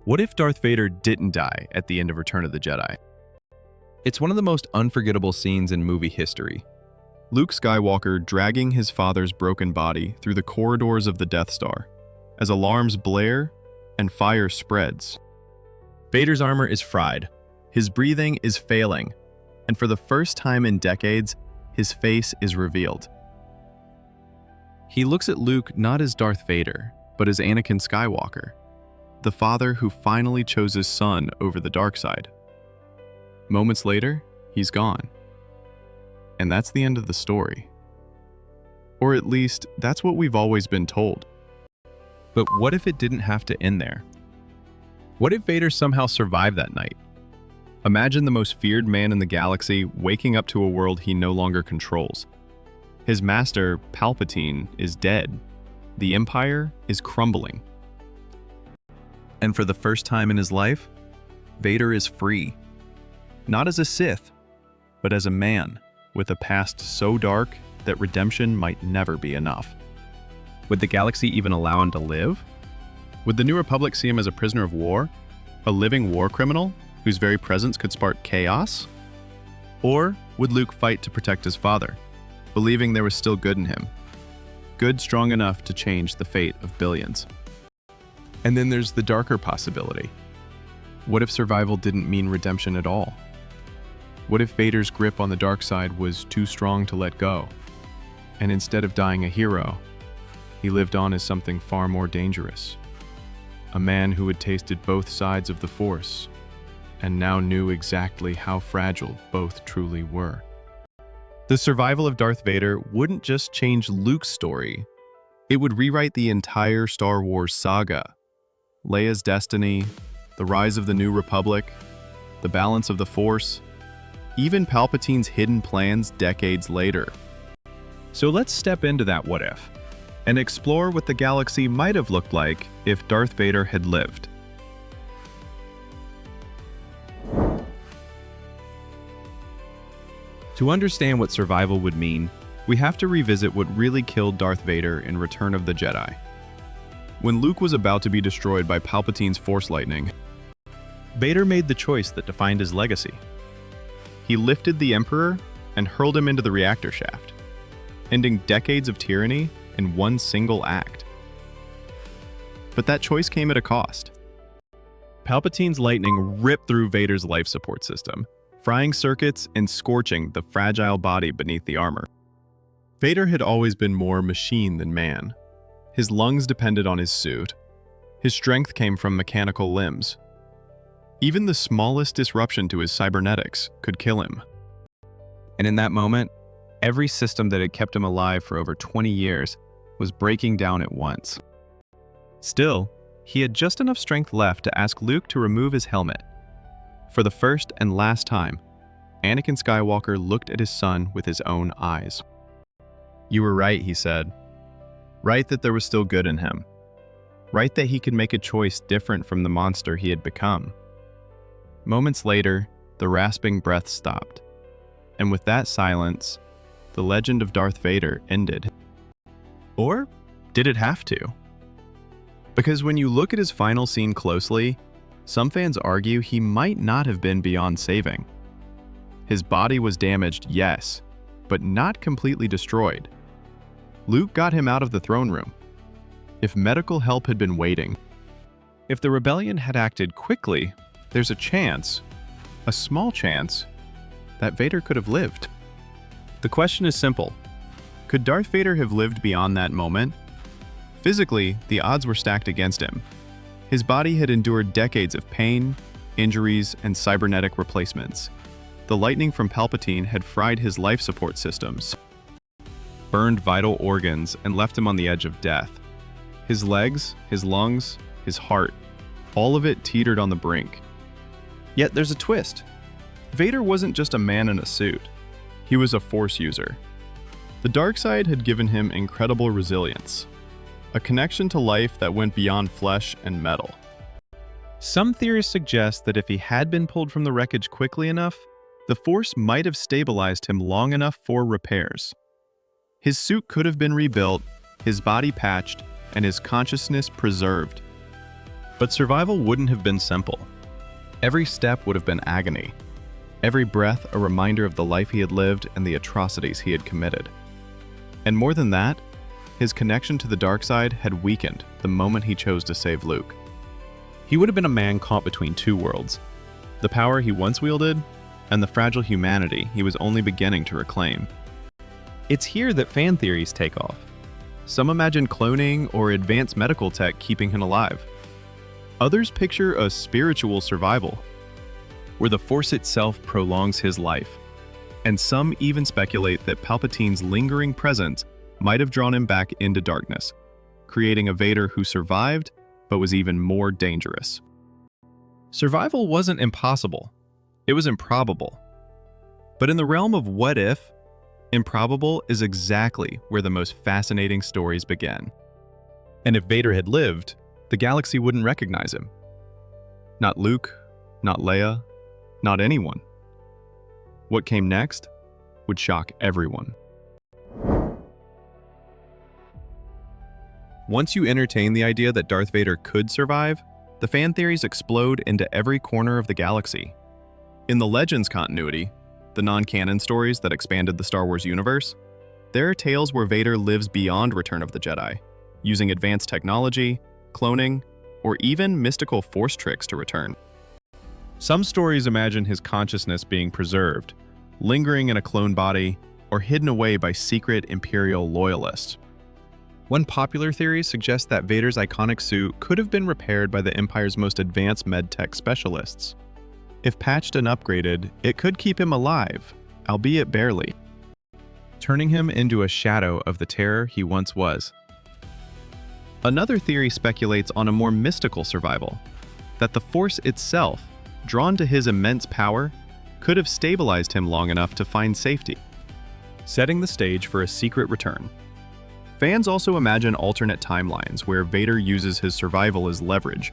What if Darth Vader didn't die at the end of Return of the Jedi? It's one of the most unforgettable scenes in movie history. Luke Skywalker dragging his father's broken body through the corridors of the Death Star as alarms blare and fire spreads. Vader's armor is fried, his breathing is failing, and for the first time in decades, his face is revealed. He looks at Luke not as Darth Vader, but as Anakin Skywalker, the father who finally chose his son over the dark side. Moments later, he's gone. And that's the end of the story. Or at least, that's what we've always been told. But what if it didn't have to end there? What if Vader somehow survived that night? Imagine the most feared man in the galaxy waking up to a world he no longer controls. His master, Palpatine, is dead. The Empire is crumbling. And for the first time in his life, Vader is free. Not as a Sith, but as a man with a past so dark that redemption might never be enough. Would the galaxy even allow him to live? Would the New Republic see him as a prisoner of war? A living war criminal whose very presence could spark chaos? Or would Luke fight to protect his father, believing there was still good in him? Good strong enough to change the fate of billions. And then there's the darker possibility. What if survival didn't mean redemption at all? What if Vader's grip on the dark side was too strong to let go? And instead of dying a hero, he lived on as something far more dangerous. A man who had tasted both sides of the Force, and now knew exactly how fragile both truly were. The survival of Darth Vader wouldn't just change Luke's story, it would rewrite the entire Star Wars saga. Leia's destiny, the rise of the New Republic, the balance of the Force, even Palpatine's hidden plans decades later. So let's step into that what if, and explore what the galaxy might have looked like if Darth Vader had lived. To understand what survival would mean, we have to revisit what really killed Darth Vader in Return of the Jedi. When Luke was about to be destroyed by Palpatine's Force lightning, Vader made the choice that defined his legacy. He lifted the Emperor and hurled him into the reactor shaft, ending decades of tyranny in one single act. But that choice came at a cost. Palpatine's lightning ripped through Vader's life support system, frying circuits and scorching the fragile body beneath the armor. Vader had always been more machine than man. His lungs depended on his suit. His strength came from mechanical limbs. Even the smallest disruption to his cybernetics could kill him. And in that moment, every system that had kept him alive for over 20 years was breaking down at once. Still, he had just enough strength left to ask Luke to remove his helmet. For the first and last time, Anakin Skywalker looked at his son with his own eyes. "You were right," he said. "Right that there was still good in him. Right that he could make a choice different from the monster he had become." Moments later, the rasping breath stopped. And with that silence, the legend of Darth Vader ended. Or did it have to? Because when you look at his final scene closely, some fans argue he might not have been beyond saving. His body was damaged, yes, but not completely destroyed. Luke got him out of the throne room. If medical help had been waiting, if the rebellion had acted quickly, there's a chance, a small chance, that Vader could have lived. The question is simple. Could Darth Vader have lived beyond that moment? Physically, the odds were stacked against him. His body had endured decades of pain, injuries, and cybernetic replacements. The lightning from Palpatine had fried his life support systems, burned vital organs, and left him on the edge of death. His legs, his lungs, his heart, all of it teetered on the brink. Yet there's a twist. Vader wasn't just a man in a suit. He was a Force user. The dark side had given him incredible resilience, a connection to life that went beyond flesh and metal. Some theorists suggest that if he had been pulled from the wreckage quickly enough, the Force might have stabilized him long enough for repairs. His suit could have been rebuilt, his body patched, and his consciousness preserved. But survival wouldn't have been simple. Every step would have been agony. Every breath a reminder of the life he had lived and the atrocities he had committed. And more than that, his connection to the dark side had weakened the moment he chose to save Luke. He would have been a man caught between two worlds, the power he once wielded and the fragile humanity he was only beginning to reclaim. It's here that fan theories take off. Some imagine cloning or advanced medical tech keeping him alive. Others picture a spiritual survival, where the Force itself prolongs his life. And some even speculate that Palpatine's lingering presence might have drawn him back into darkness, creating a Vader who survived, but was even more dangerous. Survival wasn't impossible. It was improbable. But in the realm of what if, improbable is exactly where the most fascinating stories begin. And if Vader had lived, the galaxy wouldn't recognize him. Not Luke, not Leia, not anyone. What came next would shock everyone. Once you entertain the idea that Darth Vader could survive, the fan theories explode into every corner of the galaxy. In the Legends continuity, the non-canon stories that expanded the Star Wars universe, there are tales where Vader lives beyond Return of the Jedi, using advanced technology, cloning, or even mystical Force tricks to return. Some stories imagine his consciousness being preserved, lingering in a clone body, or hidden away by secret Imperial loyalists. One popular theory suggests that Vader's iconic suit could have been repaired by the Empire's most advanced medtech specialists. If patched and upgraded, it could keep him alive, albeit barely, turning him into a shadow of the terror he once was. Another theory speculates on a more mystical survival, that the Force itself, drawn to his immense power, could have stabilized him long enough to find safety, setting the stage for a secret return. Fans also imagine alternate timelines where Vader uses his survival as leverage.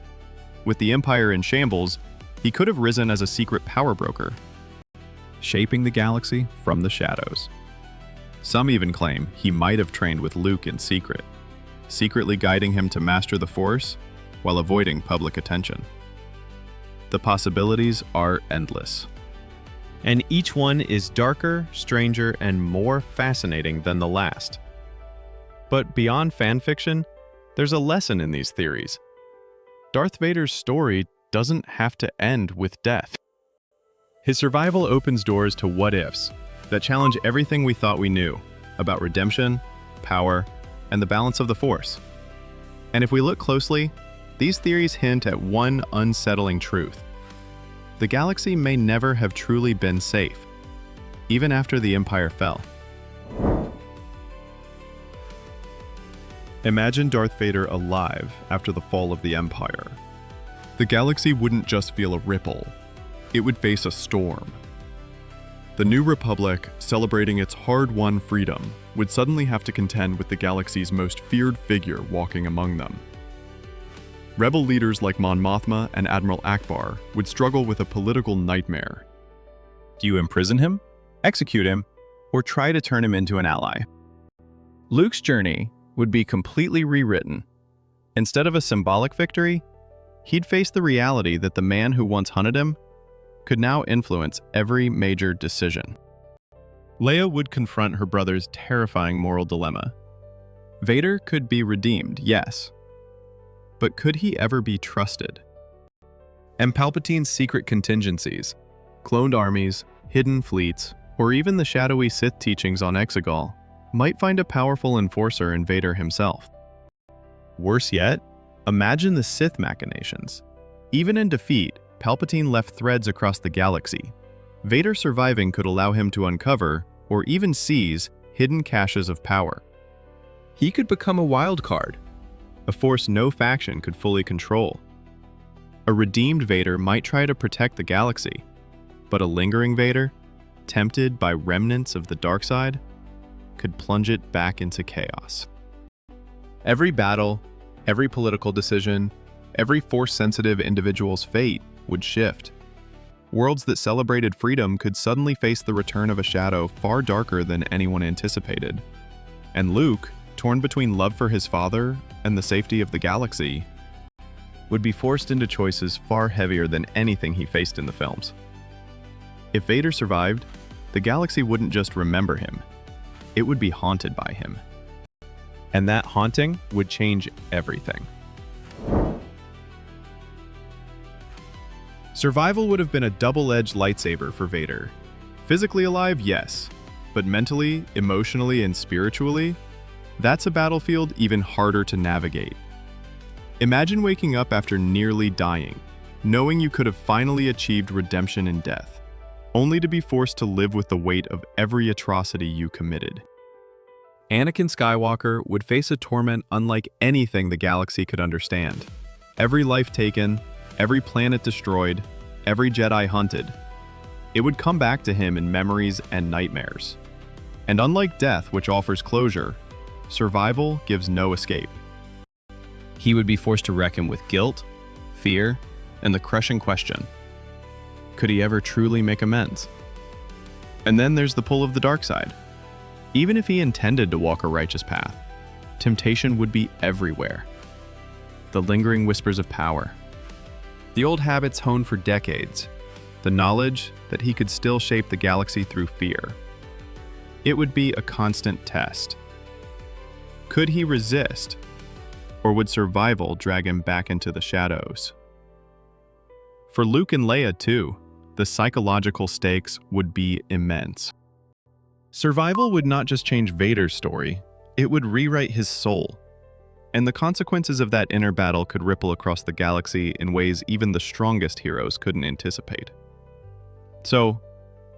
With the Empire in shambles, he could have risen as a secret power broker, shaping the galaxy from the shadows. Some even claim he might have trained with Luke in secret, secretly guiding him to master the Force while avoiding public attention. The possibilities are endless, and each one is darker, stranger, and more fascinating than the last. But beyond fanfiction, there's a lesson in these theories. Darth Vader's story doesn't have to end with death. His survival opens doors to what-ifs that challenge everything we thought we knew about redemption, power, and the balance of the Force. And if we look closely, these theories hint at one unsettling truth. The galaxy may never have truly been safe, even after the Empire fell. Imagine Darth Vader alive after the fall of the Empire. The galaxy wouldn't just feel a ripple, it would face a storm. The New Republic, celebrating its hard-won freedom, would suddenly have to contend with the galaxy's most feared figure walking among them. Rebel leaders like Mon Mothma and Admiral Akbar would struggle with a political nightmare. Do you imprison him, execute him, or try to turn him into an ally? Luke's journey would be completely rewritten. Instead of a symbolic victory, he'd face the reality that the man who once hunted him could now influence every major decision. Leia would confront her brother's terrifying moral dilemma. Vader could be redeemed, yes, but could he ever be trusted? And Palpatine's secret contingencies, cloned armies, hidden fleets, or even the shadowy Sith teachings on Exegol might find a powerful enforcer in Vader himself. Worse yet, imagine the Sith machinations. Even in defeat, Palpatine left threads across the galaxy. Vader surviving could allow him to uncover, or even seize, hidden caches of power. He could become a wild card, a force no faction could fully control. A redeemed Vader might try to protect the galaxy, but a lingering Vader, tempted by remnants of the dark side, could plunge it back into chaos. Every battle, every political decision, every Force-sensitive individual's fate would shift. Worlds that celebrated freedom could suddenly face the return of a shadow far darker than anyone anticipated. And Luke, torn between love for his father and the safety of the galaxy, would be forced into choices far heavier than anything he faced in the films. If Vader survived, the galaxy wouldn't just remember him, it would be haunted by him. And that haunting would change everything. Survival would have been a double-edged lightsaber for Vader. Physically alive, yes, but mentally, emotionally, and spiritually, that's a battlefield even harder to navigate. Imagine waking up after nearly dying, knowing you could have finally achieved redemption in death, only to be forced to live with the weight of every atrocity you committed. Anakin Skywalker would face a torment unlike anything the galaxy could understand. Every life taken, every planet destroyed, every Jedi hunted. It would come back to him in memories and nightmares. And unlike death, which offers closure, survival gives no escape. He would be forced to reckon with guilt, fear, and the crushing question: could he ever truly make amends? And then there's the pull of the dark side. Even if he intended to walk a righteous path, temptation would be everywhere. The lingering whispers of power, the old habits honed for decades, the knowledge that he could still shape the galaxy through fear. It would be a constant test. Could he resist? Or would survival drag him back into the shadows? For Luke and Leia, too, the psychological stakes would be immense. Survival would not just change Vader's story, it would rewrite his soul. And the consequences of that inner battle could ripple across the galaxy in ways even the strongest heroes couldn't anticipate. So,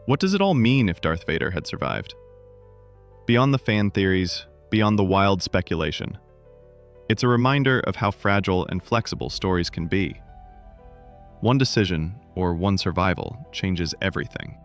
what does it all mean if Darth Vader had survived? Beyond the fan theories, beyond the wild speculation, it's a reminder of how fragile and flexible stories can be. One decision, or one survival, changes everything.